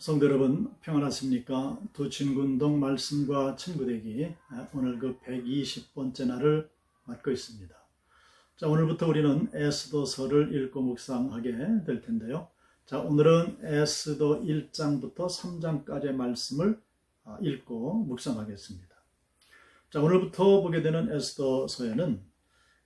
성도 여러분 평안하십니까? 두친군동 말씀과 친구되기 오늘 그 120번째 날을 맞고 있습니다. 자, 오늘부터 우리는 에스더서를 읽고 묵상하게 될 텐데요. 자, 오늘은 에스더 1장부터 3장까지의 말씀을 읽고 묵상하겠습니다. 자, 오늘부터 보게 되는 에스더서에는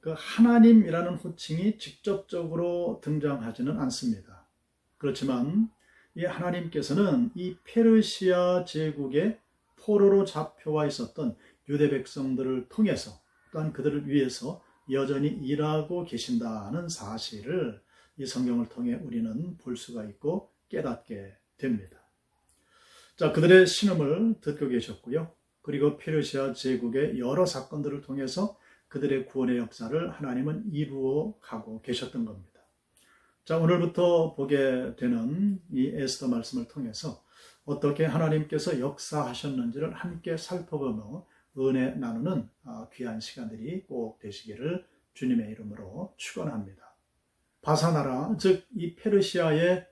그 하나님이라는 호칭이 직접적으로 등장하지는 않습니다. 그렇지만 이 하나님께서는 이 페르시아 제국의 포로로 잡혀와 있었던 유대 백성들을 통해서 또한 그들을 위해서 여전히 일하고 계신다는 사실을 이 성경을 통해 우리는 볼 수가 있고 깨닫게 됩니다. 자, 그들의 신음을 듣고 계셨고요. 그리고 페르시아 제국의 여러 사건들을 통해서 그들의 구원의 역사를 하나님은 이루어 가고 계셨던 겁니다. 자, 오늘부터 보게 되는 이 에스더 말씀을 통해서 어떻게 하나님께서 역사하셨는지를 함께 살펴보며 은혜 나누는 귀한 시간들이 꼭 되시기를 주님의 이름으로 축원합니다. 바사나라, 즉 이 페르시아의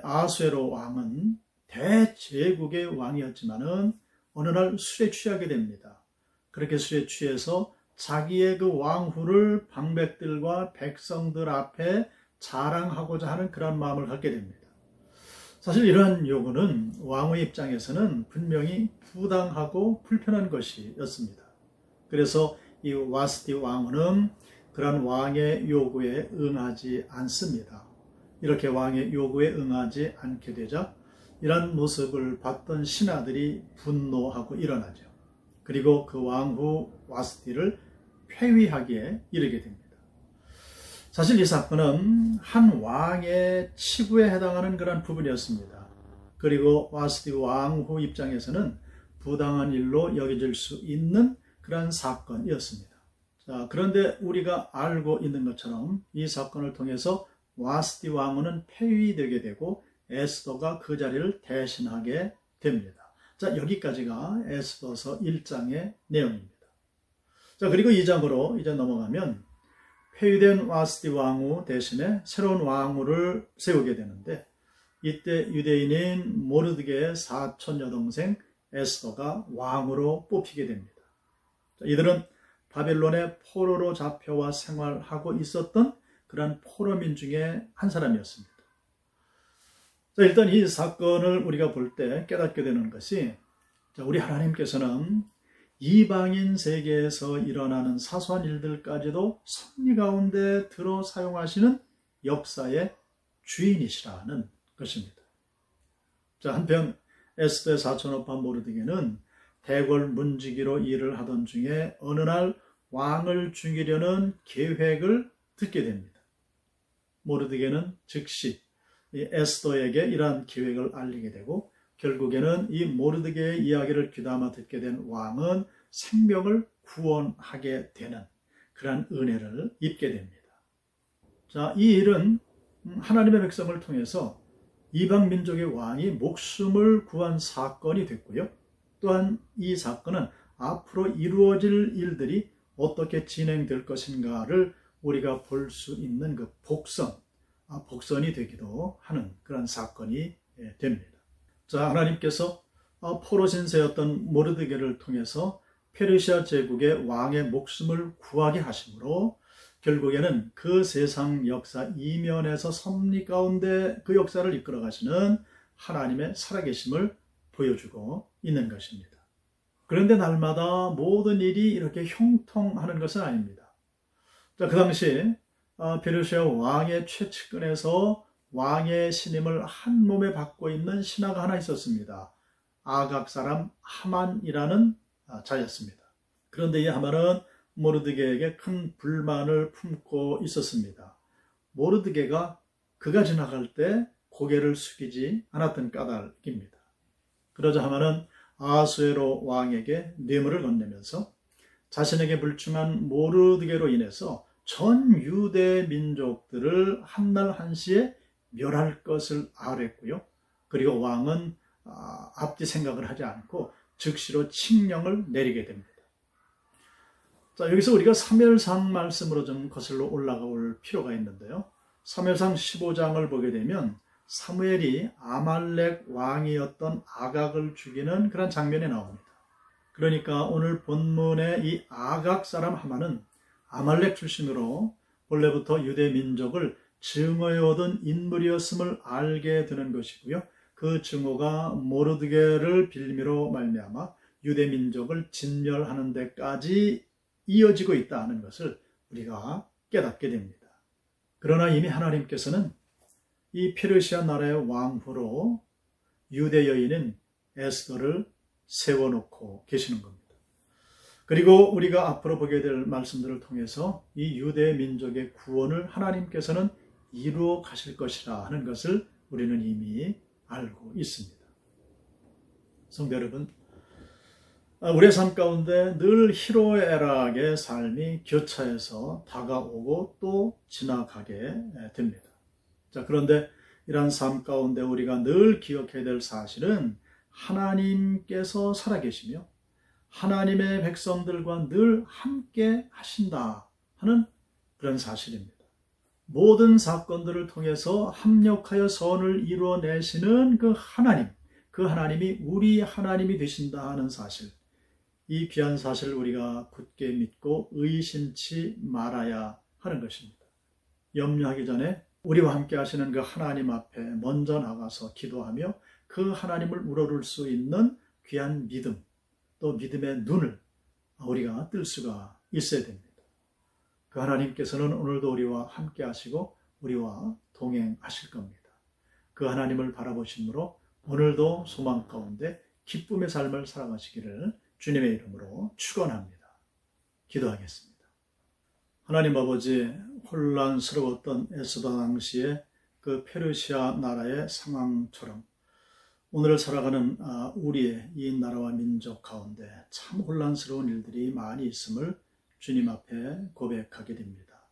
아수에로 왕은 대제국의 왕이었지만은 어느 날 술에 취하게 됩니다. 그렇게 술에 취해서 자기의 그 왕후를 방백들과 백성들 앞에 자랑하고자 하는 그런 마음을 갖게 됩니다. 사실 이러한 요구는 왕의 입장에서는 분명히 부당하고 불편한 것이었습니다. 그래서 이 와스디 왕후는 그런 왕의 요구에 응하지 않습니다. 이렇게 왕의 요구에 응하지 않게 되자 이런 모습을 봤던 신하들이 분노하고 일어나죠. 그리고 그 왕후 와스디를 폐위하기에 이르게 됩니다. 사실 이 사건은 한 왕의 치부에 해당하는 그런 부분이었습니다. 그리고 와스디 왕후 입장에서는 부당한 일로 여겨질 수 있는 그런 사건이었습니다. 자, 그런데 우리가 알고 있는 것처럼 이 사건을 통해서 와스디 왕후는 폐위되게 되고 에스더가 그 자리를 대신하게 됩니다. 자, 여기까지가 에스더서 1장의 내용입니다. 자, 그리고 2장으로 이제 넘어가면 폐위된 와스디 왕후 대신에 새로운 왕후를 세우게 되는데 이때 유대인인 모르드게의 사촌 여동생 에스더가 왕후로 뽑히게 됩니다. 이들은 바벨론의 포로로 잡혀와 생활하고 있었던 그런 포로민 중에 한 사람이었습니다. 자, 일단 이 사건을 우리가 볼 때 깨닫게 되는 것이 우리 하나님께서는 이방인 세계에서 일어나는 사소한 일들까지도 섭리 가운데 들어 사용하시는 역사의 주인이시라는 것입니다. 자, 한편 에스더의 사촌오빠 모르드게는 대궐 문지기로 일을 하던 중에 어느 날 왕을 죽이려는 계획을 듣게 됩니다. 모르드게는 즉시 에스더에게 이러한 계획을 알리게 되고 결국에는 이 모르드게의 이야기를 귀담아 듣게 된 왕은 생명을 구원하게 되는 그러한 은혜를 입게 됩니다. 자, 이 일은 하나님의 백성을 통해서 이방 민족의 왕이 목숨을 구한 사건이 됐고요. 또한 이 사건은 앞으로 이루어질 일들이 어떻게 진행될 것인가를 우리가 볼 수 있는 그 복선이 되기도 하는 그런 사건이 됩니다. 자, 하나님께서 포로 신세였던 모르드게를 통해서 페르시아 제국의 왕의 목숨을 구하게 하심으로 결국에는 그 세상 역사 이면에서 섭리 가운데 그 역사를 이끌어 가시는 하나님의 살아계심을 보여주고 있는 것입니다. 그런데 날마다 모든 일이 이렇게 형통하는 것은 아닙니다. 자, 그 당시 페르시아 왕의 최측근에서 왕의 신임을 한 몸에 받고 있는 신하가 하나 있었습니다. 아각 사람 하만이라는 자였습니다. 그런데 이 하만은 모르드게에게 큰 불만을 품고 있었습니다. 모르드게가 그가 지나갈 때 고개를 숙이지 않았던 까닭입니다. 그러자 하만은 아수에로 왕에게 뇌물을 건네면서 자신에게 불충한 모르드게로 인해서 전 유대 민족들을 한날 한시에 멸할 것을 아뢰고요. 그리고 왕은 앞뒤 생각을 하지 않고 즉시로 칙령을 내리게 됩니다. 자, 여기서 우리가 사무엘상 말씀으로 좀 거슬러 올라가 올 필요가 있는데요. 사무엘상 15장을 보게 되면 사무엘이 아말렉 왕이었던 아각을 죽이는 그런 장면이 나옵니다. 그러니까 오늘 본문의 이 아각 사람 하만은 아말렉 출신으로 본래부터 유대 민족을 증오해오던 인물이었음을 알게 되는 것이고요. 그 증오가 모르드게를 빌미로 말미암아 유대 민족을 진멸하는 데까지 이어지고 있다는 것을 우리가 깨닫게 됩니다. 그러나 이미 하나님께서는 이 페르시아 나라의 왕후로 유대 여인인 에스더를 세워놓고 계시는 겁니다. 그리고 우리가 앞으로 보게 될 말씀들을 통해서 이 유대 민족의 구원을 하나님께서는 이루어 가실 것이라 하는 것을 우리는 이미 알고 있습니다. 성도 여러분, 우리의 삶 가운데 늘 희로애락의 삶이 교차해서 다가오고 또 지나가게 됩니다. 자, 그런데 이러한 삶 가운데 우리가 늘 기억해야 될 사실은 하나님께서 살아계시며 하나님의 백성들과 늘 함께 하신다 하는 그런 사실입니다. 모든 사건들을 통해서 합력하여 선을 이루어내시는 그 하나님이 우리 하나님이 되신다 하는 사실, 이 귀한 사실을 우리가 굳게 믿고 의심치 말아야 하는 것입니다. 염려하기 전에 우리와 함께 하시는 그 하나님 앞에 먼저 나가서 기도하며 그 하나님을 우러를 수 있는 귀한 믿음, 또 믿음의 눈을 우리가 뜰 수가 있어야 됩니다. 그 하나님께서는 오늘도 우리와 함께 하시고 우리와 동행하실 겁니다. 그 하나님을 바라보심으로 오늘도 소망 가운데 기쁨의 삶을 살아가시기를 주님의 이름으로 축원합니다. 기도하겠습니다. 하나님 아버지, 혼란스러웠던 에스더 당시에 그 페르시아 나라의 상황처럼 오늘을 살아가는 우리의 이 나라와 민족 가운데 참 혼란스러운 일들이 많이 있음을 주님 앞에 고백하게 됩니다.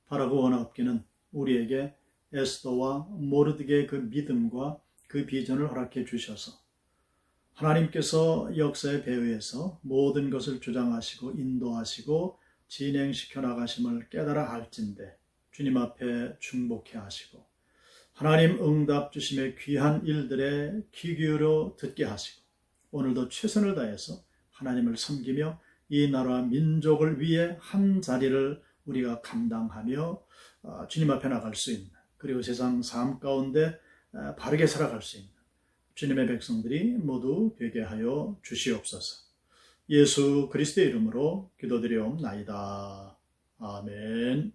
바라고 원하옵기는 우리에게 에스더와 모르드게의 그 믿음과 그 비전을 허락해 주셔서 하나님께서 역사의 배후에서 모든 것을 주장하시고 인도하시고 진행시켜 나가심을 깨달아 할진대 주님 앞에 중복해 하시고 하나님 응답 주심의 귀한 일들에 귀 기울여 듣게 하시고 오늘도 최선을 다해서 하나님을 섬기며 이 나라와 민족을 위해 한 자리를 우리가 감당하며 주님 앞에 나갈 수 있는, 그리고 세상 삶 가운데 바르게 살아갈 수 있는 주님의 백성들이 모두 되게 하여 주시옵소서. 예수 그리스도의 이름으로 기도드리옵나이다. 아멘.